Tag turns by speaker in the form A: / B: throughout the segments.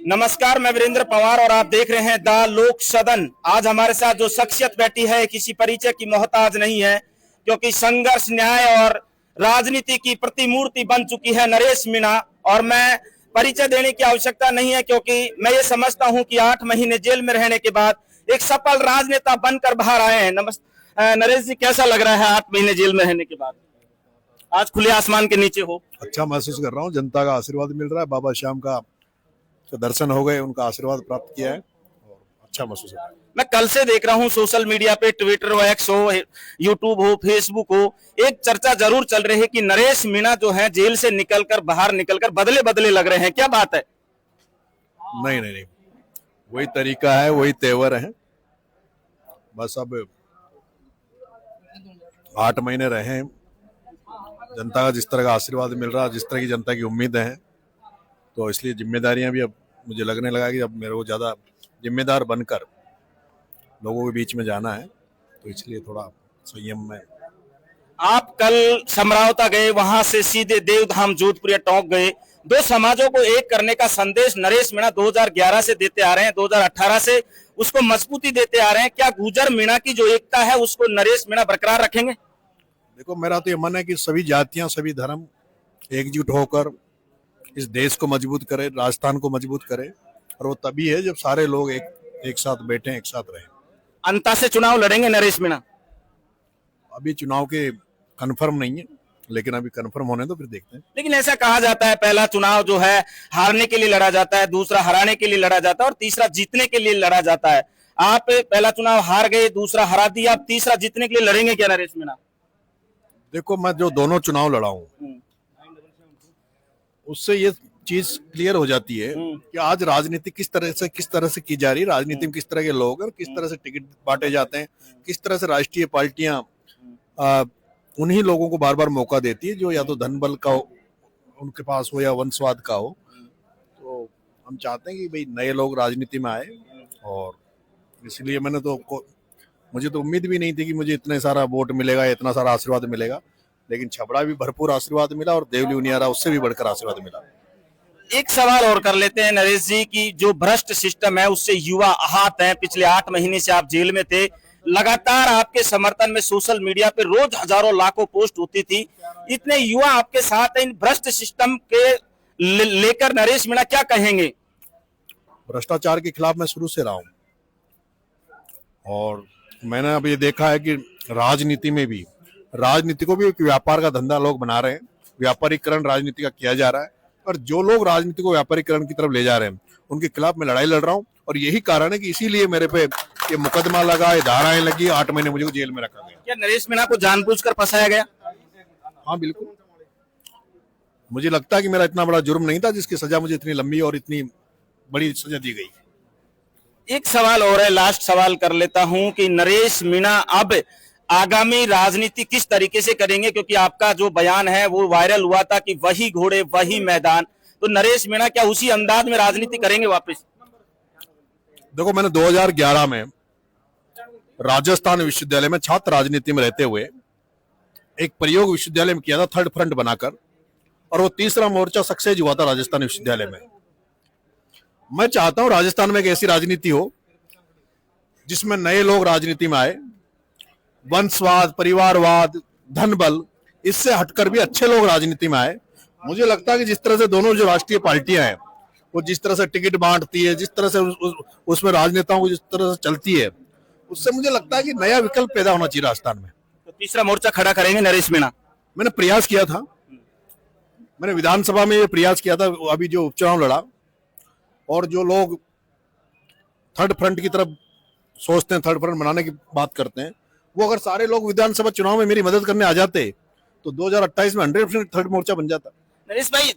A: नमस्कार, मैं वीरेंद्र पवार और आप देख रहे हैं द लोक सदन। आज हमारे साथ जो शख्सियत बैठी है किसी परिचय की मोहताज नहीं है, क्योंकि संघर्ष, न्याय और राजनीति की प्रतिमूर्ति बन चुकी है नरेश मीणा। और मैं परिचय देने की आवश्यकता नहीं है, क्योंकि मैं ये समझता हूं कि 8 महीने जेल में रहने के बाद एक सफल राजनेता बनकर बाहर आए हैं। नरेश जी, कैसा लग रहा है 8 महीने जेल में रहने के बाद? आज खुले आसमान के नीचे हो।
B: अच्छा महसूस कर रहा हूँ, जनता का आशीर्वाद मिल रहा है, बाबा श्याम का दर्शन हो गए, उनका आशीर्वाद प्राप्त किया है और अच्छा महसूस हो रहा है।
A: मैं कल से देख रहा हूँ सोशल मीडिया पे, ट्विटर हो, एक्स हो, यूट्यूब हो, फेसबुक हो, एक चर्चा जरूर चल रही है कि नरेश मीणा जो है जेल से निकलकर बाहर निकलकर बदले बदले लग रहे हैं। क्या बात है?
B: नहीं नहीं नहीं, वही तरीका है, वही तेवर है। बस अब 8 महीने रहे, जनता का जिस तरह का आशीर्वाद मिल रहा है, जिस तरह की जनता की उम्मीदें हैं, तो इसलिए जिम्मेदारियां भी अब मुझे लगने लगा कि अब मेरे को ज्यादा जिम्मेदार बनकर लोगों के बीच में जाना है, तो इसलिए थोड़ा संयम में।
A: आप कल समरावता गए, वहां से सीधे देवधाम जोधपुर टोंक गए। दो समाजों को एक करने का संदेश नरेश मीणा 2011 से देते आ रहे हैं, 2018 से उसको मजबूती देते आ रहे हैं। क्या गुर्जर मीणा की जो एकता है उसको नरेश मीणा बरकरार रखेंगे?
B: देखो, मेरा तो ये मन है कि सभी जातियां, सभी धर्म एकजुट होकर इस देश को मजबूत करे, राजस्थान को मजबूत करे, और वो तभी है जब सारे लोग एक साथ बैठे, एक साथ रहें।
A: अंता से चुनाव लड़ेंगे नरेश मीणा?
B: अभी चुनाव के कंफर्म नहीं है, लेकिन अभी कंफर्म होने तो फिर देखते हैं।
A: लेकिन ऐसा कहा जाता है पहला चुनाव जो है हारने के लिए लड़ा जाता है, दूसरा हराने के लिए लड़ा जाता है और तीसरा जीतने के लिए लड़ा जाता है। आप पहला चुनाव हार गए, दूसरा हरा दिया, आप तीसरा जीतने के लिए लड़ेंगे क्या नरेश मीणा?
B: देखो, मैं जो दोनों चुनाव लड़ा हूं, उससे ये चीज क्लियर हो जाती है कि आज राजनीति किस तरह से की जा रही है, राजनीति में किस तरह के लोग हैं, किस तरह से टिकट बांटे जाते हैं, किस तरह से राष्ट्रीय पार्टियां उन्हीं लोगों को बार बार मौका देती है जो या तो धन बल का हो, उनके पास हो, या वंशवाद का हो। तो हम चाहते हैं कि भाई नए लोग राजनीति में आए, और इसलिए मुझे तो उम्मीद भी नहीं थी कि मुझे इतने सारा वोट मिलेगा, इतना सारा आशीर्वाद मिलेगा, लेकिन छबड़ा भी भरपूर आशीर्वाद मिला और देवली उनियारा उससे भी बढ़कर आशीर्वाद मिला।
A: एक सवाल और कर लेते हैं नरेश जी की जो भ्रष्ट सिस्टम है उससे युवा आहत हैं। पिछले 8 महीने से आप जेल में थे, लगातार आपके समर्थन में सोशल मीडिया पे रोज हजारों लाखों पोस्ट होती थी, इतने युवा आपके साथ हैं। इन भ्रष्ट सिस्टम के लेकर नरेश मीणा क्या कहेंगे?
B: भ्रष्टाचार के खिलाफ मैं शुरू से रहा हूं, और मैंने अब ये देखा है कि राजनीति को भी एक व्यापार का धंधा लोग बना रहे हैं, व्यापारीकरण राजनीति का किया जा रहा है, और जो लोग राजनीति को व्यापारीकरण की तरफ ले जा रहे हैं उनके खिलाफ मैं लड़ाई लड़ रहा हूं। और यही कारण है कि इसीलिए मेरे पे ये मुकदमा लगा, ये धाराएं लगी, 8 महीने मुझे जेल में रखा गया।
A: क्या नरेश मीणा को जानबूझकर फंसाया गया?
B: हाँ बिल्कुल, मुझे लगता है कि मेरा इतना बड़ा जुर्म नहीं था जिसकी सजा मुझे इतनी लंबी और इतनी बड़ी सजा दी गई।
A: एक सवाल और है, लास्ट सवाल कर लेता हूं कि नरेश मीणा अब आगामी राजनीति किस तरीके से करेंगे, क्योंकि आपका जो बयान है वो वायरल हुआ था कि वही घोड़े वही मैदान। तो नरेश मीणा क्या उसी अंदाज में राजनीति करेंगे वापस?
B: देखो, मैंने 2011 में राजस्थान विश्वविद्यालय में छात्र राजनीति में रहते हुए एक प्रयोग विश्वविद्यालय में किया था, थर्ड फ्रंट बनाकर, और वो तीसरा मोर्चा सक्सेस हुआ था राजस्थान विश्वविद्यालय में। मैं चाहता हूं राजस्थान में एक ऐसी राजनीति हो जिसमें नए लोग राजनीति में आए, वंशवाद, परिवारवाद, धन बल, इससे हटकर भी अच्छे लोग राजनीति में आए। मुझे लगता है कि जिस तरह से दोनों जो राष्ट्रीय पार्टियां हैं वो जिस तरह से टिकट बांटती है, जिस तरह से उसमें राजनेताओं को जिस तरह से चलती है, उससे मुझे लगता है कि नया विकल्प पैदा होना चाहिए राजस्थान में।
A: तो तीसरा मोर्चा खड़ा करेंगे नरेश मीणा?
B: मैंने प्रयास किया था, मैंने विधानसभा में ये प्रयास किया था अभी जो उपचुनाव लड़ा, और जो लोग थर्ड फ्रंट की तरफ सोचते हैं, थर्ड फ्रंट बनाने की बात करते हैं, वो अगर सारे लोग विधानसभा चुनाव में मेरी मदद करने आ जाते तो 2028 में 100% थर्ड मोर्चा बन जाता।
A: नरेश भाई,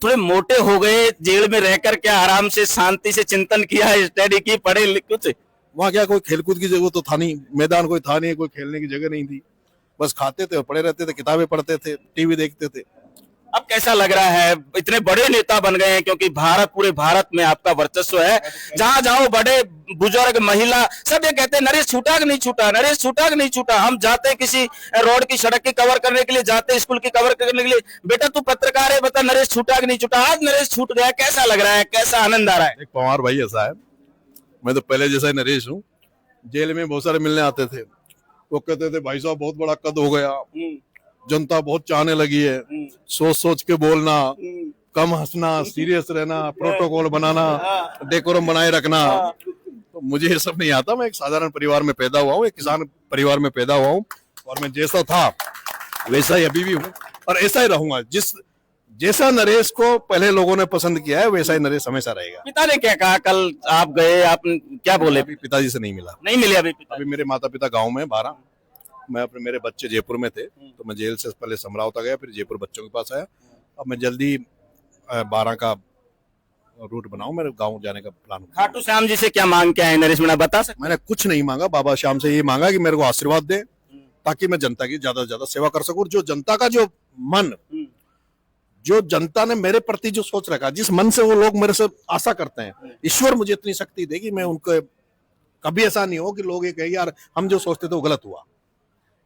A: थोड़े मोटे हो गए, जेल में रहकर क्या आराम से शांति से चिंतन किया, स्टडी की, पढ़े कुछ?
B: वहाँ क्या कोई खेलकूद की जगह तो था नहीं, मैदान कोई था नहीं, कोई खेलने की जगह नहीं थी, बस खाते थे और पड़े रहते थे, किताबें पढ़ते थे, टीवी देखते थे,
A: अब कैसा लग रहा है, इतने बड़े नेता बन गए हैं, क्योंकि पूरे भारत में आपका वर्चस्व है, जहां जाओ बड़े बुजुर्ग महिला सब ये कहते हैं नरेश छूटा कि नहीं छूटा, नरेश छूटा कि नहीं छूटा। हम जाते हैं किसी रोड की सड़क की कवर करने के लिए, जाते हैं स्कूल की कवर करने के लिए, बेटा तू पत्रकार है, बता नरेश छूटा कि नहीं छूटा। आज नरेश छूट गया, कैसा लग रहा है, कैसा आनंद आ रहा है?
B: एक पवार भाई ऐसा है, मैं तो पहले जैसा ही नरेश हूँ। जेल में बहुत सारे मिलने आते थे, वो कहते थे भाई साहब बहुत बड़ा कद हो गया, जनता बहुत चाहने लगी है, सोच सोच के बोलना, कम हंसना, सीरियस रहना, प्रोटोकॉल बनाना, डेकोरम बनाए रखना। तो मुझे ये सब नहीं आता। मैं एक साधारण परिवार में पैदा हुआ हूँ, एक किसान परिवार में पैदा हुआ हूँ, और मैं जैसा था वैसा ही अभी भी हूँ और ऐसा ही रहूंगा। जैसा नरेश को पहले लोगों ने पसंद किया है वैसा ही नरेश हमेशा रहेगा।
A: पिता ने क्या कहा? कल आप गए, आप क्या बोले?
B: अभी पिताजी से नहीं मिला,
A: नहीं मिले अभी पिता?
B: अभी मेरे माता पिता गाँव में 12, मैं मेरे बच्चे जयपुर में थे, तो मैं जेल से पहले समरावता गया, फिर जयपुर बच्चों के पास आया। अब मैं जल्दी 12 का रूट बनाऊं, मेरे गांव जाने का प्लान।
A: खाटू श्याम जी से क्या मांग के आए नरेश मीणा, बता सकते?
B: मैंने कुछ नहीं मांगा, बाबा श्याम से ये मांगा कि मेरे को आशीर्वाद दे, ताकि मैं जनता की ज्यादा से ज्यादा सेवा कर सकूं। जो जनता का जो मन, जो जनता ने मेरे प्रति जो सोच रखा, जिस मन से वो लोग मेरे से आशा करते हैं, ईश्वर मुझे इतनी शक्ति दे कि मैं उनको कभी ऐसा नहीं हो कि लोग ये कहे यार हम जो सोचते थे वो गलत हुआ।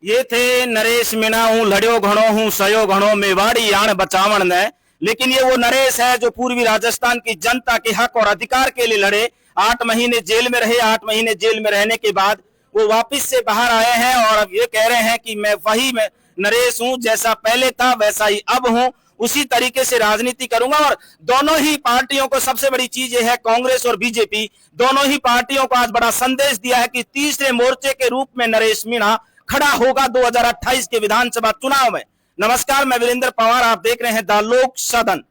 A: ये थे नरेश मीणा, हूं लड़ियो घणो हूं सयो घणो मेवाड़ी यान बचावन ने। लेकिन ये वो नरेश है जो पूर्वी राजस्थान की जनता के हक और अधिकार के लिए लड़े। 8 महीने जेल में रहे, 8 महीने जेल में रहने के बाद वो वापस से बाहर आए हैं और अब ये कह रहे हैं कि मैं वही नरेश हूं, जैसा पहले था वैसा ही अब हूं, उसी तरीके से राजनीति करूंगा। और दोनों ही पार्टियों को सबसे बड़ी चीज ये है, कांग्रेस और बीजेपी दोनों ही पार्टियों को आज बड़ा संदेश दिया है कि तीसरे मोर्चे के रूप में नरेश मीणा खड़ा होगा 2028 के विधानसभा चुनाव में। नमस्कार, मैं वीरेंद्र पवार, आप देख रहे हैं द लोक सदन।